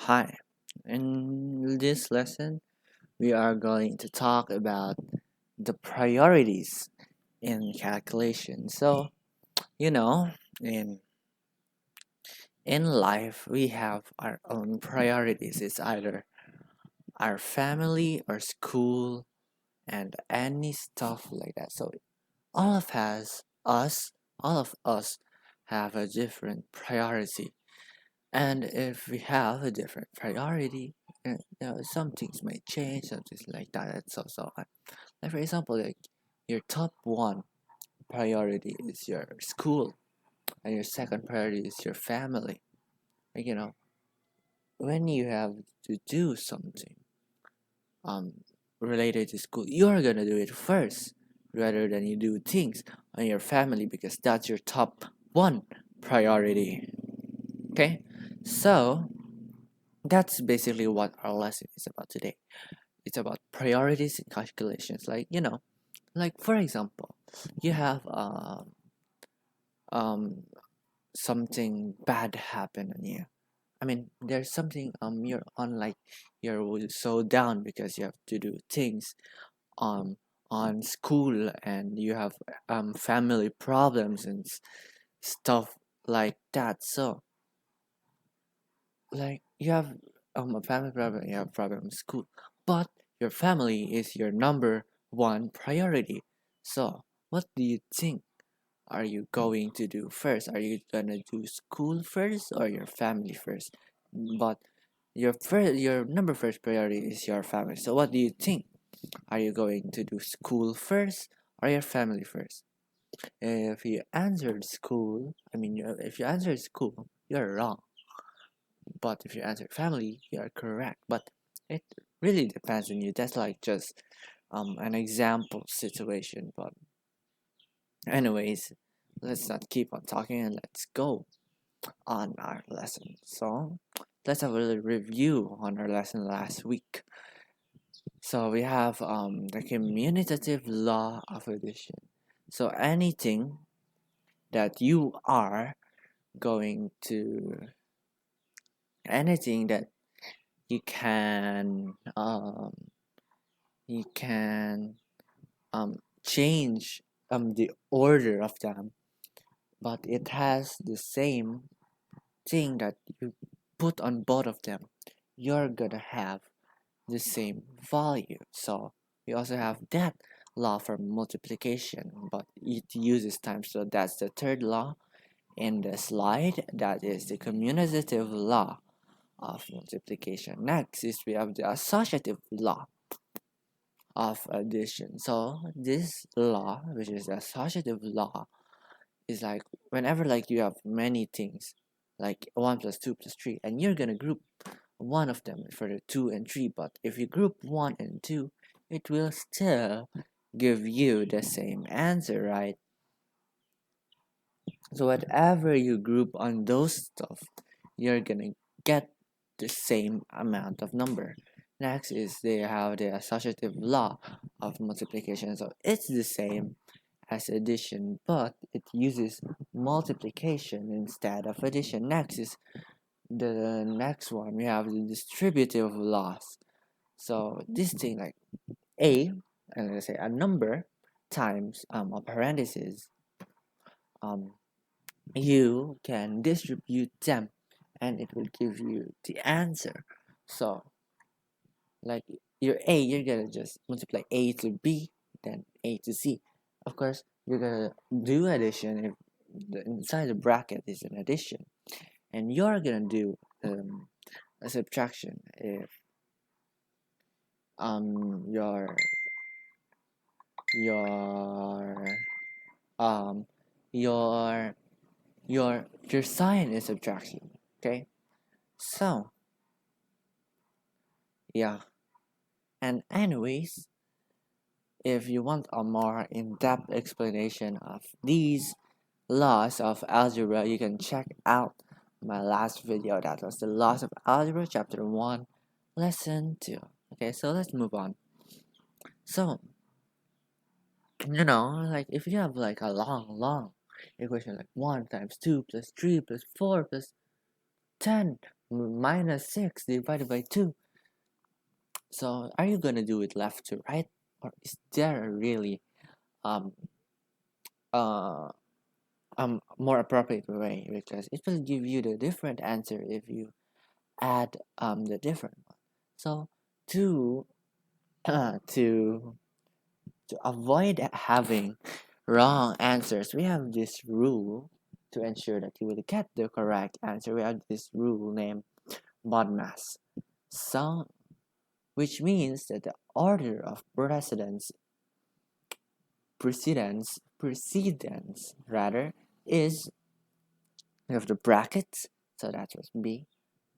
Hi, in this lesson, we are going to talk about the priorities in calculation. You know, in in life, we have our own priorities. It's either our family or school and any stuff like that. So all of us, all of us have a different priority. And if we have a different priority, some things might change, some things like that, and so on. Like for example, like your top one priority is your school, and your second priority is your family. Like when you have to do something um related to school, you're gonna do it first rather than you do things on your family because that's your top one priority. Okay, so that's basically what our lesson is about today. It's about priorities and calculations. Like for example, you have um something bad happen on you. I mean, there's something you're on, like you're so down because you have to do things um on school, and you have family problems and stuff like that. So like you have a family problem, you have problem in school, but your family is your number one priority. So what do you think are you going to do first? Are you gonna do school first or your family first? But your number first priority is your family. So what do you think? Are you going to do school first or your family first? If you answered school, if you answered school, you're wrong. But if you answer family, you are correct. But it really depends on you. That's like just an example situation. But anyways, let's not keep on talking and let's go on our lesson. So let's have a little review on our lesson last week. So we have the commutative law of addition. So that you are going to anything that you can you can change the order of them, but it has the same thing that you put on both of them, you're gonna have the same value. So we also have that law for multiplication, but it uses times. So that's the third law in the slide. That is the commutative law of multiplication. Next is we have the associative law of addition. So this law, which is the associative law, is like whenever like you have many things, like 1 plus 2 plus 3, and you're gonna group one of them for the 2 and 3, but if you group 1 and 2, it will still give you the same answer, right? So whatever you group on those stuff, you're gonna get the same amount of number. Next is they have the associative law of multiplication. So it's the same as addition, but it uses multiplication instead of addition. Next is the next one. We have the distributive laws. So this thing like a, and let's say a number times a parenthesis, um, you can distribute them and it will give you the answer. So like your a, you're gonna just multiply a to b, then a to c. Of course, you're gonna do addition if inside the bracket is an addition, and you're gonna do a subtraction if your your um your your sign is subtraction. Okay, so yeah, and anyways, if you want a more in-depth explanation of these laws of algebra, you can check out my last video. That was the laws of algebra, chapter 1, lesson 2. Okay, so let's move on. So like if you have like a long equation, like 1 times 2 plus 3 plus 4 plus 10 minus 6 divided by 2. So are you gonna do it left to right, or is there a really um uh more appropriate way, because it will give you the different answer if you add the different one. So to to avoid having wrong answers, we have this rule to ensure that you will get the correct answer. We have this rule named BODMAS. So which means that the order of precedence rather, is, we have the brackets, so that was B,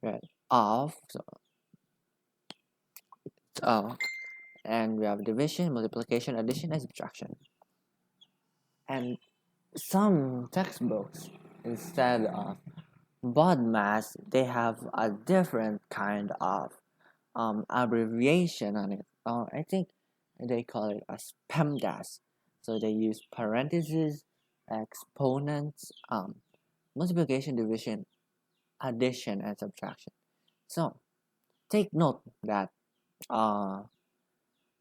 right, of, so and we have division, multiplication, addition, and subtraction. And some textbooks, instead of BODMAS, they have a different kind of abbreviation on it. I think they call it as PEMDAS. So they use parentheses, exponents, multiplication, division, addition, and subtraction. So take note that uh,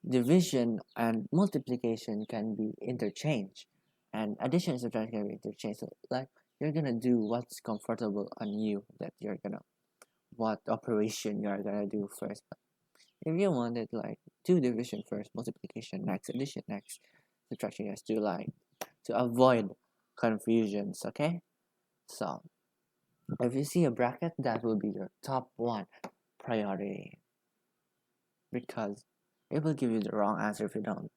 division and multiplication can be interchanged, and addition and subtraction can be interchanged. So like, you're gonna do what's comfortable on you, that you're gonna, what operation you're gonna do first. If you wanted like do division first, multiplication next, addition next, subtraction, yes, to like to avoid confusions. Okay, so if you see a bracket, that will be your top one priority, because it will give you the wrong answer if you don't.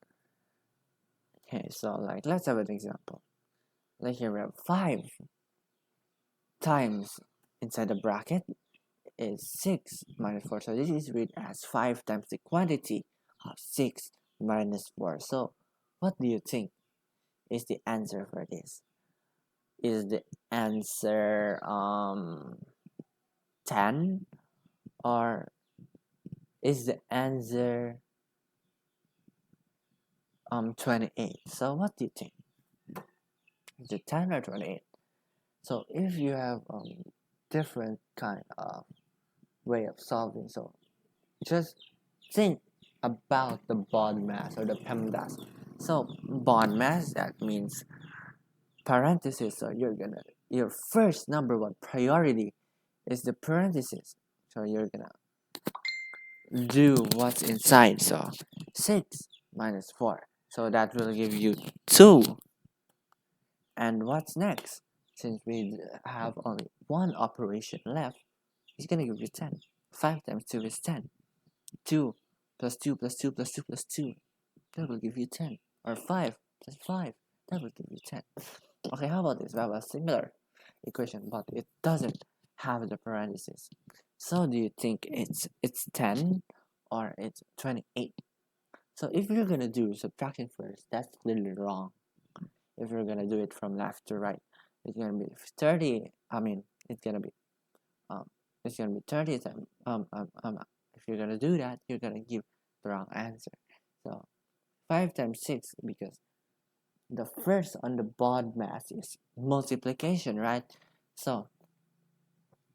Okay, so like let's have an example. Like here we have 5 times inside the bracket is 6 minus 4. So this is read as 5 times the quantity of 6 minus 4. So what do you think is the answer for this? Is the answer 10, or is the answer 28? So what do you think? Is it 10 or 28? So if you have different kind of way of solving, so just think about the BODMAS or the PEMDAS. So BODMAS, that means parentheses. So your first number one priority is the parentheses. So you're gonna do what's inside. So 6 minus 4. So that will give you 2. And what's next? Since we have only one operation left, it's gonna give you 10. 5 times 2 is 10. 2 plus 2 plus 2 plus 2 plus 2. That will give you 10. Or 5 plus 5. That will give you 10. Okay, how about this? We have a similar equation, but it doesn't have the parentheses. So do you think it's 10 or it's 28? So if you're gonna do subtraction first, that's clearly wrong. If you're gonna do it from left to right, it's gonna be 30. I mean, it's gonna be um, it's gonna be 30 times. If you're gonna do that, you're gonna give the wrong answer. So 5 times 6, because the first on the BODMAS is multiplication, right? So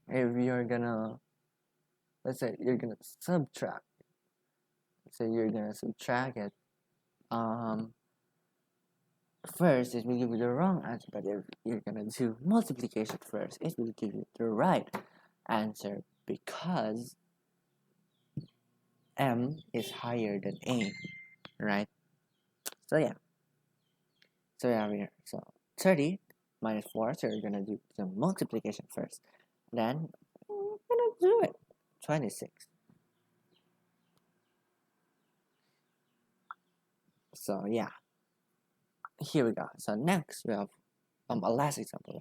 if you're gonna, let's say you're gonna subtract, so you're gonna subtract it first, it will give you the wrong answer. But if you're gonna do multiplication first, it will give you the right answer, because M is higher than A, right? So yeah, so 30 minus 4, so you're gonna do the multiplication first, then we're gonna do it. 26. So yeah, here we go. So next we have a last example.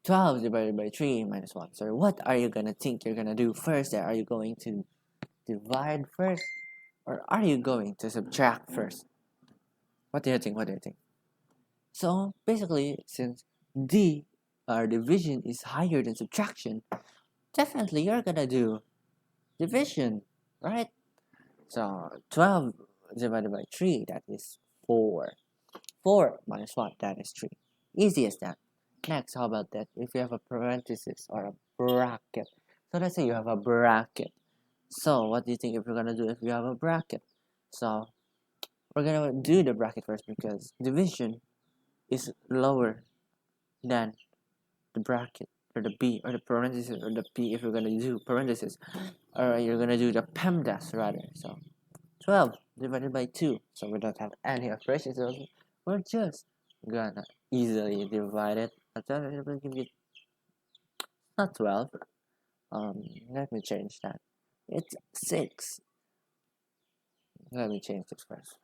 12 divided by 3 minus 1. So what are you gonna think you're gonna do first there? Are you going to divide first, or are you going to subtract first? What do you think? What do you think? So basically, since D, our division, is higher than subtraction, definitely you're gonna do division, right? So 12 divided by 3, that is 4. 4 minus 1, that is 3. Easy as that. Next, how about that? If you have a parenthesis or a bracket, So let's say you have a bracket. So what do you think if we're gonna do if you have a bracket? So we're gonna do the bracket first because division is lower than the bracket or the b or the parentheses or the p if you're gonna do parentheses, or you're gonna do the PEMDAS rather. So 12 divided by 2. So we don't have any operations. So we're just gonna easily divide it. It will give you not 12. Let me change that. It's 6. Let me change this first.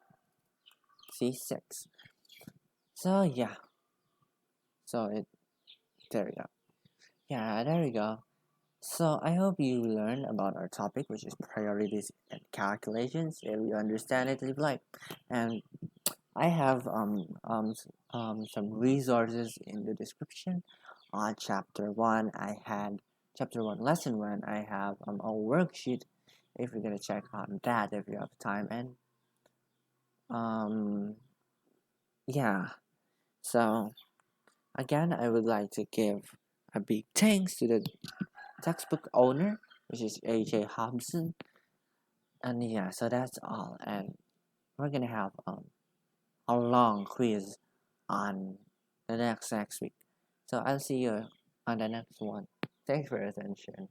See, 6. So yeah. So it there we go. Yeah, there we go. So I hope you learn about our topic, which is priorities and calculations. If you understand it, leave like. And I have some resources in the description. On chapter one, lesson one. I have a worksheet. If you're gonna check on that, if you have time, and um yeah. So again, I would like to give a big thanks to the textbook owner, which is AJ Hobson. And yeah, so that's all. And we're gonna have a long quiz on the next week. So I'll see you on the next one. Thanks for your attention.